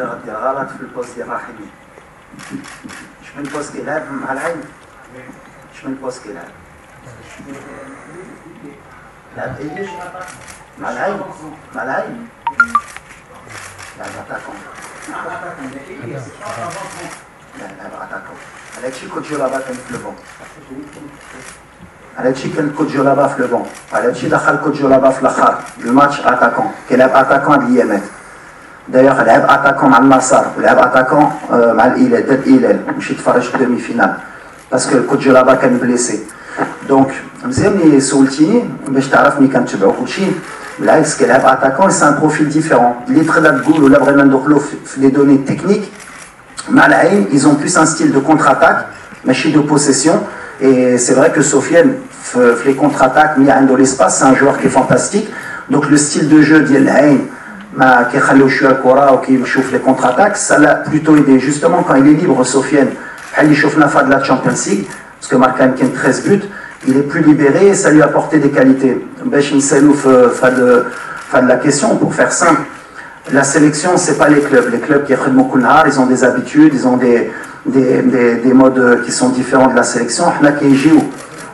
غادي غلط في البوست ديال رحيمي. شمن البوست كيلعب مع العين؟ شمن البوست كيلعب؟ لعب ايش؟ مع العين؟ مع العين؟ لعب اتاكون. لعب اتاكون. على هادشي كنت جو لابا كان في لو بون. على هادشي كان كنت جو لابا في لو بون. على هادشي دخل كنت جو لابا في الاخر الماتش اتاكون. كيلعب اتاكون هاد الايامات. دايوغ لعب اتاكون مع النصر ولعب اتاكون مع الهلال ضد الهلال مشي تفرج في الدومي فينال باسكو الكوت جو لابا كان بليسي. دونك مزيان ملي سولتيني باش تعرفني كنتبعو كلشي بالعكس كيلعب اتاكون سي ان بروفيل ديفيرون اللي تقدر تقول ولا بغينا ندخلو في لي دوني تكنيك مع العين ils ont plus un style de contre-attaque ماشي de possession et c'est vrai que Sofiane في les contre-attaques ملي عنده l'espace c'est un joueur qui est fantastique donc le style de jeu ديال العين ما كيخليو شويه الكره وكيمشيو في لي كونتر اتاك ça l'a plutôt aidé justement quand il est libre Sofiane بحال اللي شفنا في هاد لا Champions League parce que ماركا يمكن 13 buts il est plus libéré et ça lui a apporté des qualités باش نسالو في هاد la question pour faire simple la sélection c'est pas les clubs qui يخدموا كل نهار ils ont des habitudes ils ont des modes qui sont différents de la sélection حنا كيجيو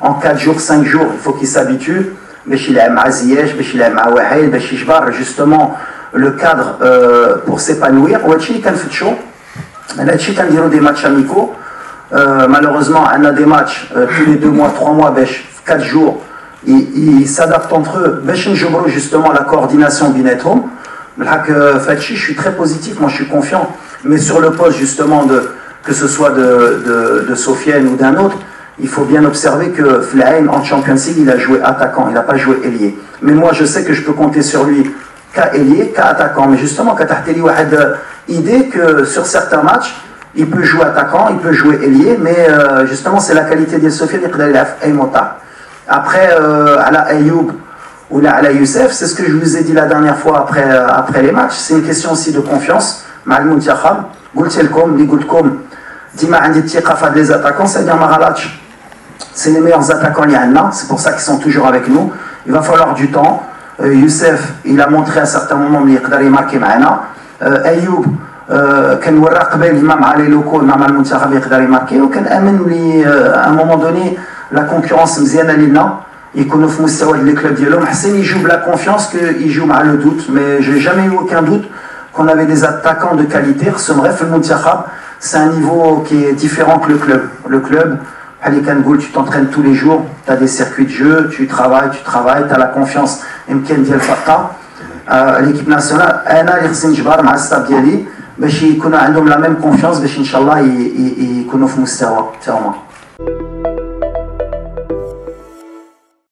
en 4 jours 5 jours il faut qu'ils s'habituent باش يلعب مع زياش باش يلعب مع وحيد باش يجبر justement le cadre pour s'épanouir وهادشي اللي كنفتشو هادشي كنديرو des matchs amicaux malheureusement on a des matchs tous les 2 mois 3 mois باش 4 jours ils s'adaptent entre eux باش نجبرو justement la coordination بيناتهم بالحق فهادشي je suis très positif moi je suis confiant mais sur le poste justement que ce soit de Sofiane ou d'un autre il faut bien observer que Flaïn en Champions League il a joué attaquant il n'a pas joué ailier mais moi je sais que je peux compter sur lui qu'à ailier, qu'à attaquant. Mais justement, quand tu as une idée que sur certains matchs, il peut jouer attaquant, il peut jouer ailier, mais justement, c'est la qualité de Sofiane qui a après, à la Ayoub ou à la Youssef, c'est ce que je vous ai dit la dernière fois après les matchs, c'est une question aussi de confiance. Mal Mountiakham, Goultelkom, Ligoultkom, Dima Andi Tiekha Fad les attaquants, c'est-à-dire Maralach, c'est les meilleurs attaquants il y en a, c'est pour ça qu'ils sont toujours avec nous. Il va falloir du temps. Youssef, il a montré à certains moments qu'il pouvait marquer معنا. Ayoub, كان ورا قبل مع les locaux مع المنتخب يقدر يماركي وكان امن لي à un moment donné la concurrence مزيانه لينا يكونوا في مستوى لي كلوب ديالهم حسين يجوا بلا confiance que يجوا مع le doute mais j'ai jamais eu aucun doute qu'on avait des attaquants de qualité خصهم في المنتخب c'est un niveau qui est différent que le club tu t'entraînes tous les jours, tu as des circuits de jeu, tu travailles, tu as la confiance. L'équipe nationale, أنا اللي خصني نجبر مع الستاف ديالي باش يكونوا عندهم la même confiance باش إن شاء الله يكونوا في مستوى تاعهم.